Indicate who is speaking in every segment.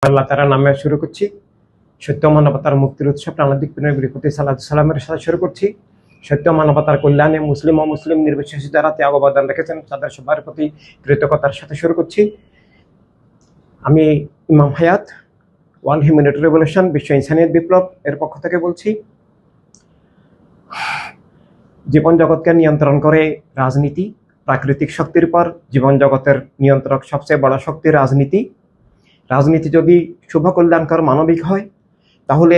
Speaker 1: আল্লাহ তাআলার নামে শুরু করছি। সত্য মানবতার মুক্তির উৎসব প্রাণাদিক প্রতি সালামের সাথে শুরু করছি। সত্য মানবতার কল্যাণে মুসলিম ও মুসলিম নির্বিশেষে যারা ত্যাগ অবদান রেখেছেন তাদের সবার প্রতি কৃতজ্ঞতার সাথে শুরু করছি। আমি ইমাম হায়াত, ওয়ান হিউম্যানিটি রেভলিউশন, বিশ্ব ইনসানিয়ত বিপ্লব এর পক্ষ থেকে বলছি। জীবন জগৎকে নিয়ন্ত্রণ করে রাজনীতি, প্রাকৃতিক শক্তির পর জীবন জগতের নিয়ন্ত্রক সবচেয়ে বড় শক্তি রাজনীতি। রাজনীতি যদি শুভ কল্যাণকর মানবিক হয় তাহলে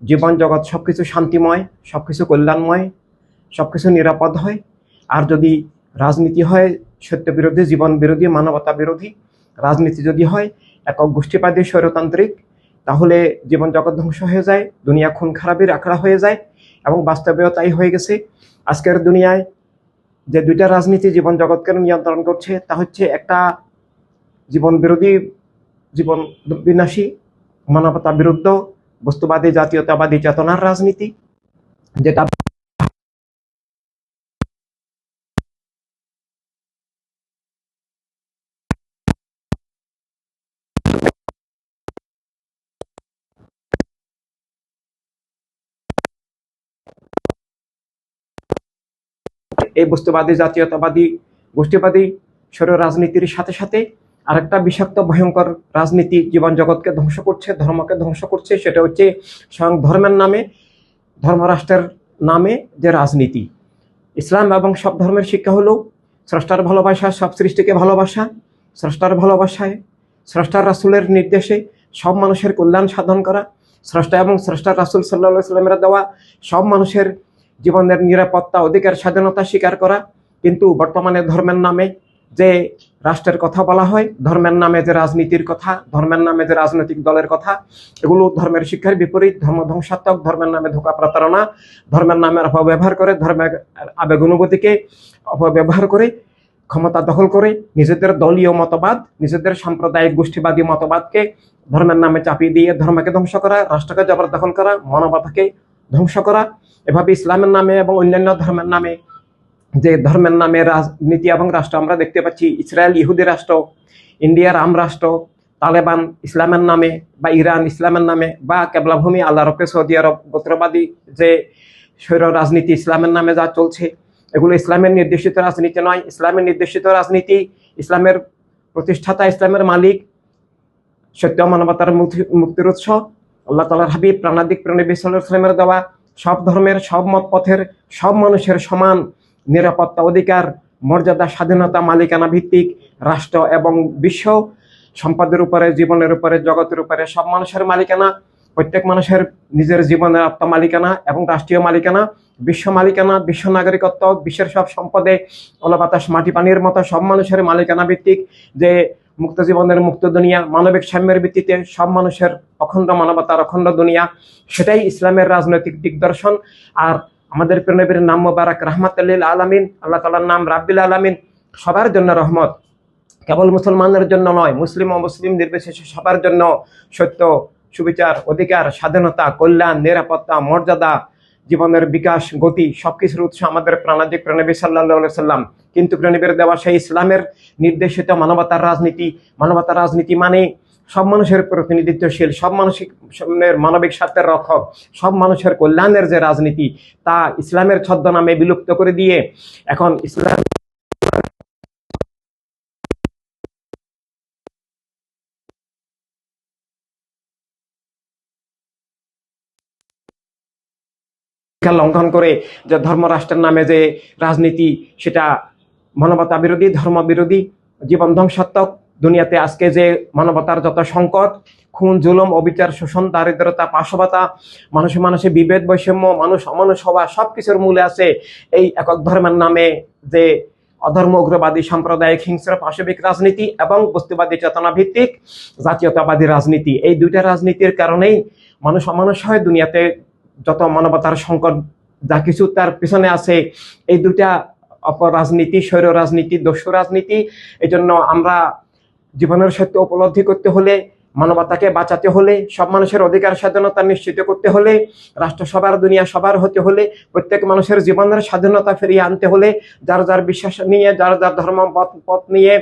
Speaker 1: জীবন জগৎ সবকিছু শান্তিময়, সবকিছু কল্যাণময়, সবকিছু নিরাপদ হয়। আর যদি রাজনীতি হয় সত্য বিরোধী, জীবন বিরোধী, মানবতা বিরোধী, রাজনীতি যদি হয় একক গোষ্ঠীবাদী, স্বৈরতান্ত্রিক, তাহলে জীবন জগৎ ধ্বংস হয়ে যায়, দুনিয়া খুন খারাপির আখড়া হয়ে যায়। এবং বাস্তবেও তাই হয়ে গেছে। আজকের দুনিয়ায় যে দুইটা রাজনীতি জীবন জগৎকে নিয়ন্ত্রণ করছে তা হচ্ছে একটা জীবন বিরোধী, জীবন বিনাশী, মানবতা বিরুদ্ধ, বস্তুবাদী, জাতীয়তাবাদী চেতনার রাজনীতি, যেটা এই বস্তুবাদী, জাতীয়তাবাদী, গোষ্ঠীবাদী স্বৈর রাজনীতির সাথে সাথে আরেকটা বিষাক্ত ভয়ঙ্কর রাজনীতি জীবন জগৎকে ধ্বংস করছে, ধর্মকে ধ্বংস করছে। সেটা হচ্ছে স্বয়ং ধর্মের নামে, ধর্মরাষ্ট্রের নামে যে রাজনীতি। ইসলাম এবং সব ধর্মের শিক্ষা হলো স্রষ্টার ভালোবাসা, সব সৃষ্টিকে ভালোবাসা, স্রষ্টার ভালোবাসায়, স্রষ্টার রাসূলের নির্দেশে সব মানুষের কল্যাণ সাধন করা, স্রষ্টা এবং স্রষ্টার রাসূল সাল্লাল্লাহু আলাইহি ওয়াসাল্লামের দেওয়া সব মানুষের জীবনের নিরাপত্তা, অধিকার, স্বাধীনতা স্বীকার করা। কিন্তু বর্তমানে ধর্মের নামে যে রাষ্ট্রের কথা বলা হয়, ধর্মের নামে যে রাজনীতির কথা, ধর্মের নামে যে রাজনৈতিক দলের কথা, এগুলো ধর্মের শিক্ষার বিপরীত, ধর্ম ধ্বংসাত্মক, ধর্মের নামে ধোঁকা প্রতারণা, ধর্মের নামের অপব্যবহার করে, ধর্মের আবেগ অনুভূতিকে অপব্যবহার করে ক্ষমতা দখল করে নিজেদের দলীয় মতবাদ, নিজেদের সাম্প্রদায়িক গোষ্ঠীবাদী মতবাদকে ধর্মের নামে চাপিয়ে দিয়ে ধর্মকে ধ্বংস করা, রাষ্ট্রকে জবরদখল করা, মানবতাকে ধ্বংস করা। এভাবে ইসলামের নামে এবং অন্যান্য ধর্মের নামে যে ধর্মের নামে রাজনীতি এবং রাষ্ট্র আমরা দেখতে পাচ্ছি, ইসরায়েল ইহুদি রাষ্ট্র, ইন্ডিয়া রাম রাষ্ট্র, তালেবান ইসলামের নামে, বা ইরান ইসলামের নামে, বা কেবলাভূমি আল্লাহ রকে সৌদি আরব গোত্রবাদী যে স্বৈর রাজনীতি ইসলামের নামে যা চলছে, এগুলো ইসলামের নির্দেশিত রাজনীতি নয়। ইসলামের নির্দেশিত রাজনীতি, ইসলামের প্রতিষ্ঠাতা, ইসলামের মালিক, সত্য মানবতার মুক্তির উৎস আল্লাহ তাআলার হাবিব প্রাণাদিক নবী সাল্লাল্লাহু আলাইহি ওয়াসাল্লামের দেওয়া সব ধর্মের, সব মত পথের, সব মানুষের সমান নিরাপত্তা, অধিকার, মর্যাদা, স্বাধীনতা, মালিকানা ভিত্তিক রাষ্ট্র এবং বিশ্ব সম্পদের উপরে, জীবনের উপরে, জগতের উপরে সব মানুষের মালিকানা, প্রত্যেক মানুষের নিজের জীবনের আত্ম মালিকানা এবং রাষ্ট্রীয় মালিকানা, বিশ্ব মালিকানা, বিশ্ব নাগরিকত্ব, বিশ্বের সব সম্পদে আলো বাতাস মাটি পানির মতো সব মানুষের মালিকানা ভিত্তিক যে মুক্ত জীবনের মুক্ত দুনিয়া, মানবিক সাম্যের ভিত্তিতে সব মানুষের অখণ্ড মানবতার অখণ্ড দুনিয়া, সেটাই ইসলামের রাজনৈতিক দিগদর্শন। আর আমাদের প্রিয় নবীর নাম মোবারক রাহমাতুল লিল আলামিন, আল্লাহ তাআলার নাম রাব্বিল আলামিন, সবার জন্য রহমত, কেবল মুসলমানদের জন্য নয়, মুসলিম ও মুসলিম নির্বিশেষে সবার জন্য সত্য, সুবিচার, অধিকার, স্বাধীনতা, কল্যাণ, নিরাপত্তা, মর্যাদা, জীবনের বিকাশ, গতি সবকিছুর উৎস আমাদের প্রাণাদিক নবী সাল্লাল্লাহু আলাইহি সাল্লাম। কিন্তু নবীর দেওয়া সেই ইসলামের নির্দেশিত মানবতার রাজনীতি, মানবতার রাজনীতি মানে সব মানুষের প্রতিনিধিত্বশীল, সব মানুষের মানবিক স্বার্থের রক্ষক, সব মানুষের কল্যাণের যে রাজনীতি, তা ইসলামের ছদ্মনামে বিলুপ্ত করে দিয়ে এখন ইসলাম লঙ্ঘন করে যে ধর্মরাষ্ট্রের নামে যে রাজনীতি, সেটা মানবতা বিরোধী, ধর্ম বিরোধী, জীবন ধ্বংসাত্মক। দুনিয়াতে আজকে যে মানবতার যত সংকট, খুন, জুলুম, অবিচার, শোষণ, দারিদ্রতা, পাশবতা, মানুষে মানুষে বিভেদ, বৈষম্য, মানুষ অমানুষ হওয়া, সবকিছুর মূলে আছে এই একক ধর্মের নামে যে অধর্ম, উগ্রবাদী, সাম্প্রদায়িক, হিংস্র, পাশবিক রাজনীতি এবং বস্তুবাদী চেতনা ভিত্তিক জাতীয়তাবাদী রাজনীতি। এই দুইটা রাজনীতির কারণেই মানুষ অমানুষ হয়। দুনিয়াতে যত মানবতার সংকট যা কিছু তার পিছনে আছে এই দুইটা অপরাজনীতি, স্বৈর রাজনীতি, দস্যু রাজনীতি। এই জন্য আমরা জীবনের সত্য উপলব্ধি করতে হলে, মানবতাকে বাঁচাতে হলে, সব মানুষের অধিকার স্বাধীনতা নিশ্চিত করতে হলে, রাষ্ট্র সবার, দুনিয়া সবার হতে হলে, প্রত্যেক মানুষের জীবনের স্বাধীনতা ফিরিয়ে আনতে হলে, যার যার বিশ্বাস নিয়ে, যার যার ধর্ম পথ নিয়ে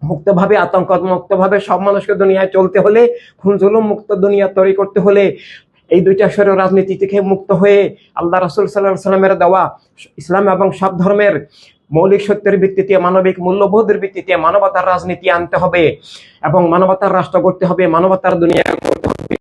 Speaker 1: মুক্তভাবে, আতঙ্ক মুক্তভাবে সব মানুষকে দুনিয়ায় চলতে হলে, খুন জুলুম মুক্ত দুনিয়া তৈরি করতে হলে, এই দুইটা শরীয় রাজনীতি থেকে মুক্ত হয়ে আল্লাহ রাসূল সাল্লাল্লাহু আলাইহি সাল্লামের দেওয়া ইসলাম এবং সব ধর্মের মৌলিক সত্যের ভিত্তিতে, মানবিক মূল্যবোধের ভিত্তিতে মানবতার রাজনীতি আনতে হবে এবং মানবতার রাষ্ট্র গড়তে হবে, মানবতার দুনিয়া গড়তে হবে।